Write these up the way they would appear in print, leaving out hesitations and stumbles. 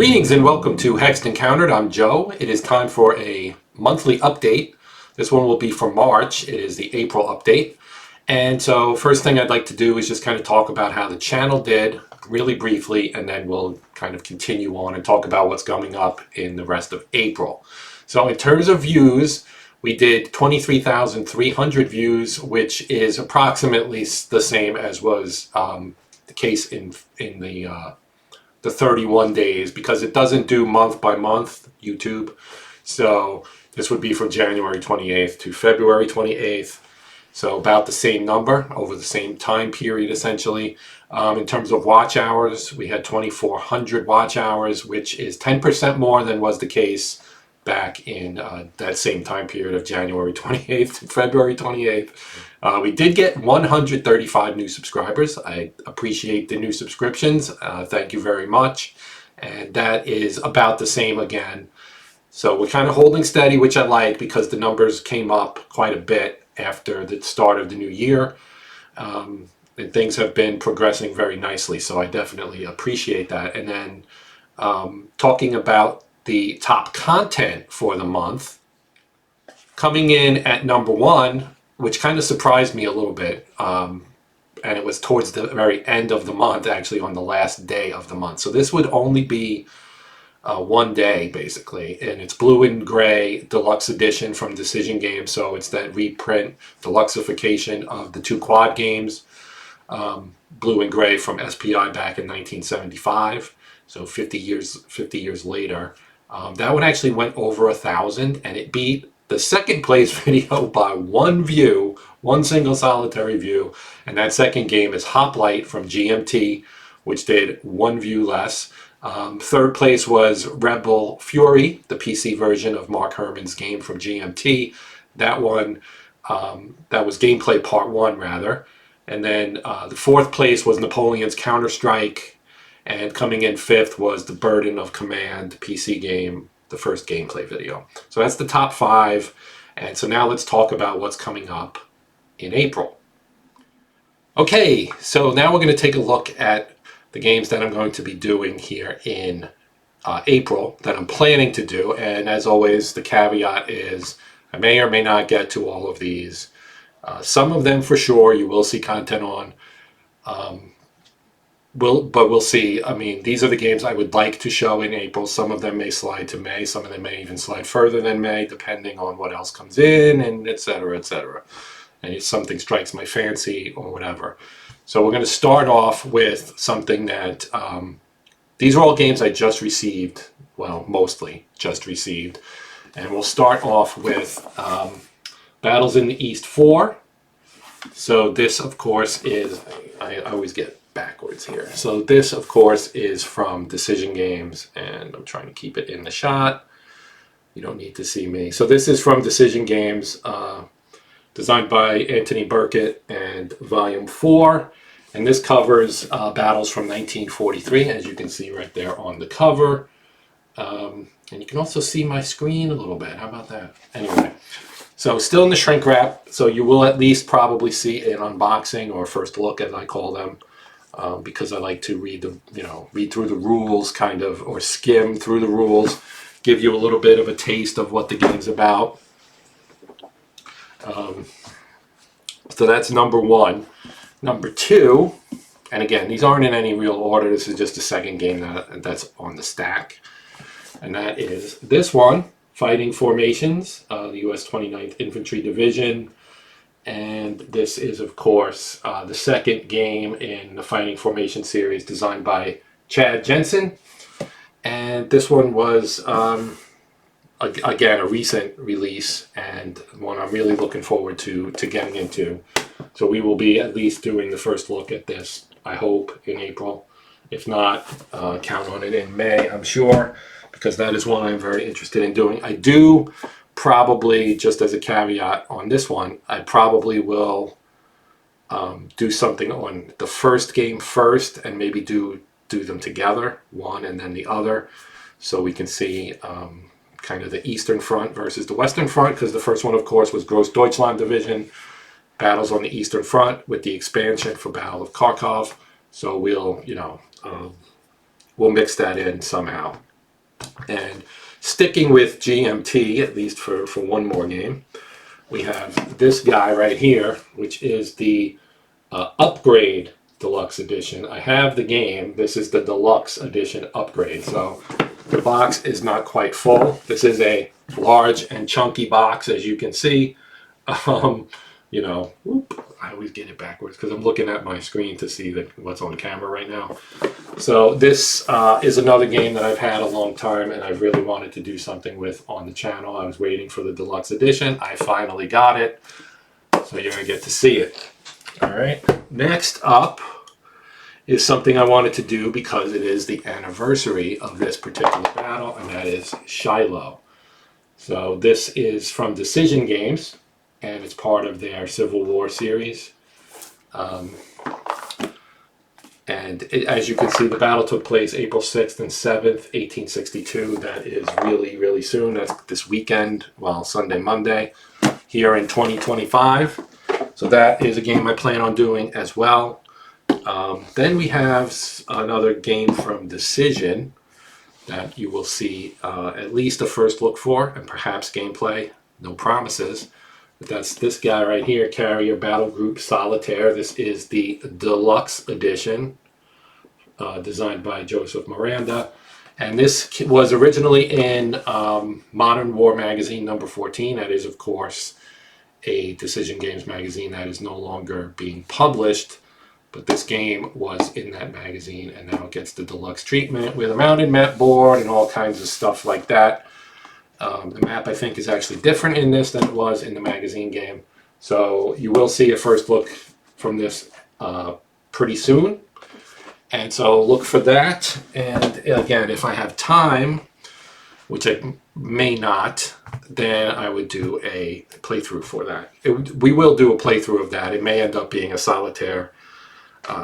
Greetings and welcome to Hexed Countered. I'm Joe. It is time for a monthly update. This one will be for March. It is the April update. And so first thing I'd like to do is just kind of talk about how the channel did really briefly, and then we'll kind of continue on and talk about what's coming up in the rest of April. So in terms of views, we did 23,300 views, which is approximately the same as was the case in the 31 days, because it doesn't do month by month, YouTube. So this would be from January 28th to February 28th. So about the same number over the same time period, essentially. In terms of watch hours, we had 2,400 watch hours, which is 10% more than was the case back in that same time period of January 28th to February 28th. We did get 135 new subscribers. I appreciate the new subscriptions. Thank you very much. And that is about the same again. So we're kind of holding steady, which I like, because the numbers came up quite a bit after the start of the new year. And things have been progressing very nicely. So I definitely appreciate that. And then talking about the top content for the month, coming in at number one, which kind of surprised me a little bit, and it was towards the very end of the month, actually on the last day of the month. So this would only be one day, basically, and it's Blue and Gray Deluxe Edition from Decision Games. So it's that reprint, deluxeification of the two quad games, Blue and Gray from SPI back in 1975. So 50 years later. That one actually went over 1,000, and it beat the second place video by one view, one single solitary view. And that second game is Hoplite from GMT, which did one view less. Third place was Rebel Fury, the PC version of Mark Herman's game from GMT. That one, that was gameplay part one, rather. And then the fourth place was Napoleon's Counter-Strike. And coming in fifth was The Burden of Command PC game, the first gameplay video. So that's the top five. And so now let's talk about what's coming up in April. Okay, so now we're going to take a look at the games that I'm going to be doing here in April, that I'm planning to do. And as always, the caveat is I may or may not get to all of these. Some of them for sure you will see content on. But we'll see. I mean, these are the games I would like to show in April. Some of them may slide to May. Some of them may even slide further than May, depending on what else comes in, and et cetera, et cetera. And if something strikes my fancy or whatever. So we're going to start off with something that, these are all games I just received. Well, mostly just received. And we'll start off with Battles in the East 4. So this, of course, is, I always get backwards here. So this, of course, is from Decision Games, and I'm trying to keep it in the shot. You don't need to see me. So this is from Decision Games, designed by Anthony Burkett, and Volume 4. And this covers battles from 1943, as you can see right there on the cover. And you can also see my screen a little bit. How about that? Anyway. So still in the shrink wrap, so you will at least probably see an unboxing or first look, as I call them, because I like to read through the rules, kind of, or skim through the rules, give you a little bit of a taste of what the game's about. So that's number one. Number two, and again, these aren't in any real order. This is just the second game that's on the stack, and that is this one. Fighting Formations, the U.S. 29th Infantry Division. And this is, of course, the second game in the Fighting Formation series designed by Chad Jensen. And this one was, again, a recent release and one I'm really looking forward to getting into. So we will be at least doing the first look at this, I hope, in April. If not, count on it in May, I'm sure, because that is one I'm very interested in doing. I do probably, just as a caveat on this one, I probably will do something on the first game first and maybe do them together, one and then the other, so we can see kind of the Eastern Front versus the Western Front, because the first one, of course, was Großdeutschland Division, battles on the Eastern Front with the expansion for Battle of Kharkov. So we'll, we'll mix that in somehow. And sticking with GMT, at least for one more game, we have this guy right here, which is the Upgrade Deluxe Edition. I have the game. This is the Deluxe Edition Upgrade. So the box is not quite full. This is a large and chunky box, as you can see. I always get it backwards because I'm looking at my screen to see what's on camera right now. So this is another game that I've had a long time and I've really wanted to do something with on the channel. I was waiting for the Deluxe Edition. I finally got it. So you're going to get to see it. All right. Next up is something I wanted to do because it is the anniversary of this particular battle, and that is Shiloh. So this is from Decision Games, and it's part of their Civil War series. As you can see, the battle took place April 6th and 7th, 1862. That is really, really soon. That's this weekend, well, Sunday, Monday, here in 2025. So that is a game I plan on doing as well. Then we have another game from Decision that you will see at least a first look for, and perhaps gameplay. No promises. But that's this guy right here, Carrier Battle Group Solitaire. This is the Deluxe Edition, designed by Joseph Miranda. And this was originally in Modern War Magazine number 14. That is, of course, a Decision Games magazine that is no longer being published. But this game was in that magazine, and now it gets the deluxe treatment with a mounted map board and all kinds of stuff like that. The map, I think, is actually different in this than it was in the magazine game. So you will see a first look from this pretty soon. And so look for that. And again, if I have time, which I may not, then I would do a playthrough for that. We will do a playthrough of that. It may end up being a solitaire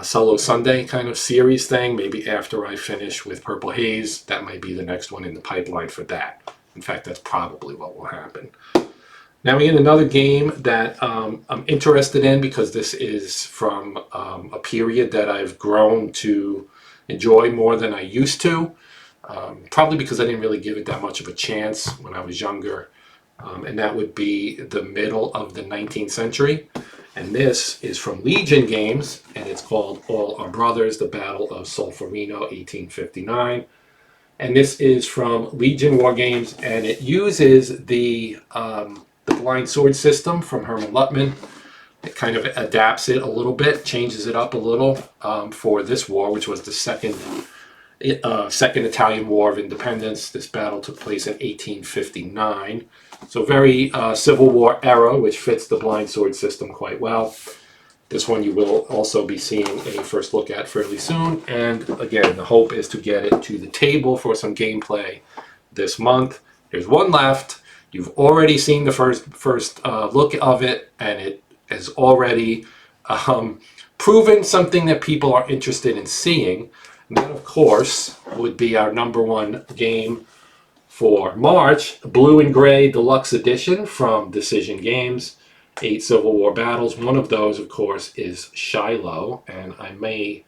solo Sunday kind of series thing. Maybe after I finish with Purple Haze, that might be the next one in the pipeline for that. In fact, that's probably what will happen. Now we get another game that I'm interested in because this is from a period that I've grown to enjoy more than I used to. Probably because I didn't really give it that much of a chance when I was younger. And that would be the middle of the 19th century. And this is from Legion Games, and it's called All Our Brothers, the Battle of Solferino, 1859. And this is from Legion War Games, and it uses the blind sword system from Herman Luttman. It kind of adapts it a little bit, changes it up a little for this war, which was the second Italian War of Independence. This battle took place in 1859. So very Civil War era, which fits the blind sword system quite well. This one you will also be seeing a first look at fairly soon. And again, the hope is to get it to the table for some gameplay this month. There's one left. You've already seen the first look of it, and it has already proven something that people are interested in seeing. And that, of course, would be our #1 game for March, Blue and Gray Deluxe Edition from Decision Games. 8 Civil War battles. One of those, of course, is Shiloh, and I may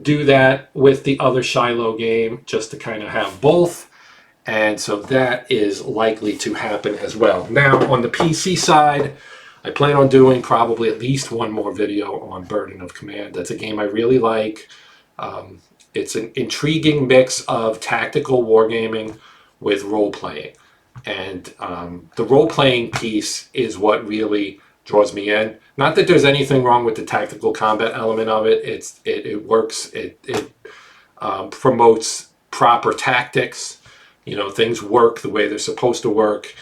do that with the other Shiloh game just to kind of have both. And so that is likely to happen as well. Now, on the PC side, I plan on doing probably at least one more video on Burden of Command. That's a game I really like. It's an intriguing mix of tactical wargaming with role-playing. And the role-playing piece is what really draws me in. Not that there's anything wrong with the tactical combat element of it. It works. It promotes proper tactics. You know, things work the way they're supposed to work.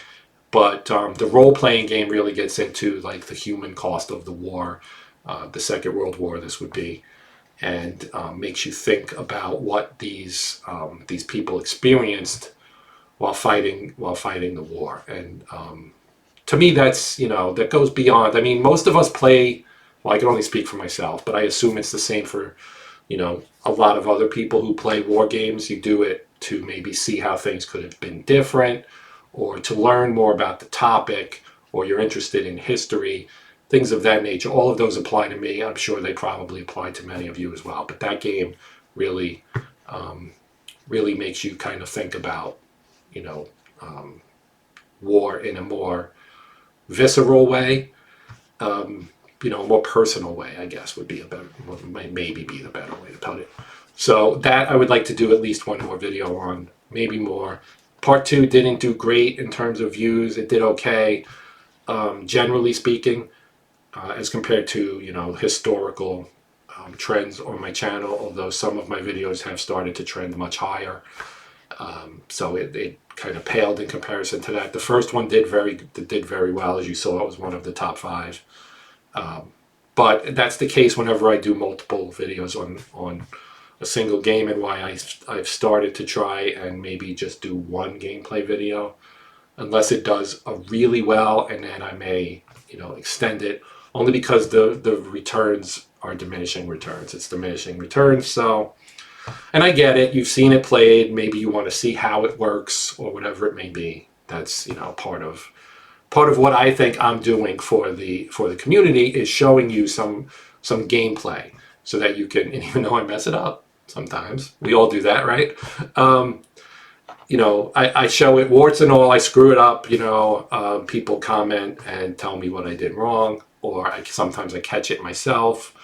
But the role-playing game really gets into like the human cost of the war, the Second World War. This would be, and makes you think about what these people experienced while fighting the war. And to me, that's, that goes beyond. I mean, most of us play. Well, I can only speak for myself, but I assume it's the same for a lot of other people who play war games. You do it to maybe see how things could have been different, or to learn more about the topic, or you're interested in history, things of that nature. All of those apply to me. I'm sure they probably apply to many of you as well. But that game really, really makes you kind of think about, war in a more visceral way, a more personal way, I guess, would be might maybe be the better way to put it. So that I would like to do at least one more video on, maybe more. Part 2 didn't do great in terms of views. It did okay, generally speaking, as compared to, historical trends on my channel, although some of my videos have started to trend much higher. So it kind of paled in comparison to that. The first one did very well. As you saw, it was one of the top 5. But that's the case whenever I do multiple videos on a single game, and why I've started to try and maybe just do one gameplay video, unless it does really well, and then I may extend it, only because the returns are diminishing returns. It's diminishing returns. So, and I get it. You've seen it played. Maybe you want to see how it works or whatever it may be. That's part of what I think I'm doing for the community, is showing you some gameplay, so that you can, and even though I mess it up sometimes, we all do that, right? I show it warts and all. I screw it up. People comment and tell me what I did wrong, or sometimes I catch it myself.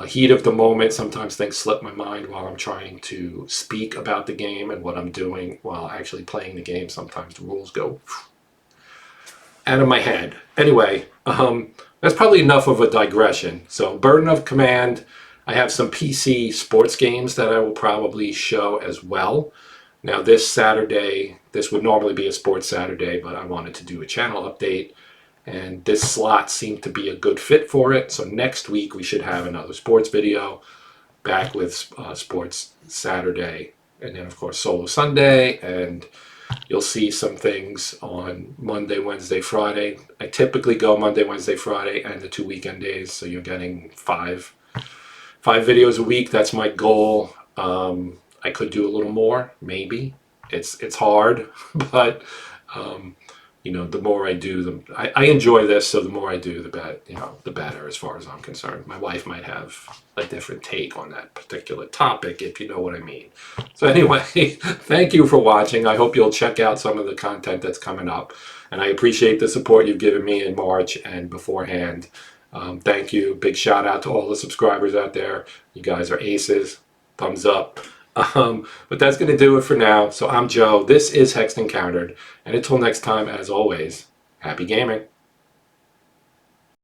Heat of the moment, sometimes things slip my mind while I'm trying to speak about the game and what I'm doing while actually playing the game. Sometimes the rules go out of my head. Anyway, that's probably enough of a digression. So, Burden of Command, I have some PC sports games that I will probably show as well. Now, this Saturday, this would normally be a sports Saturday, but I wanted to do a channel update, and this slot seemed to be a good fit for it. So next week we should have another sports video, back with sports Saturday, and then of course solo Sunday, and you'll see some things on Monday, Wednesday, Friday. I typically go Monday, Wednesday, Friday, and the 2 weekend days, so you're getting five videos a week. That's my goal. I could do a little more, maybe. It's hard, but the more I do, I enjoy this. So the more I do, the better, as far as I'm concerned. My wife might have a different take on that particular topic, if you know what I mean. So anyway, thank you for watching. I hope you'll check out some of the content that's coming up, and I appreciate the support you've given me in March and beforehand. Thank you. Big shout out to all the subscribers out there. You guys are aces. Thumbs up. But that's going to do it for now. So I'm Joe. This is Hexed Countered. And until next time, as always, happy gaming.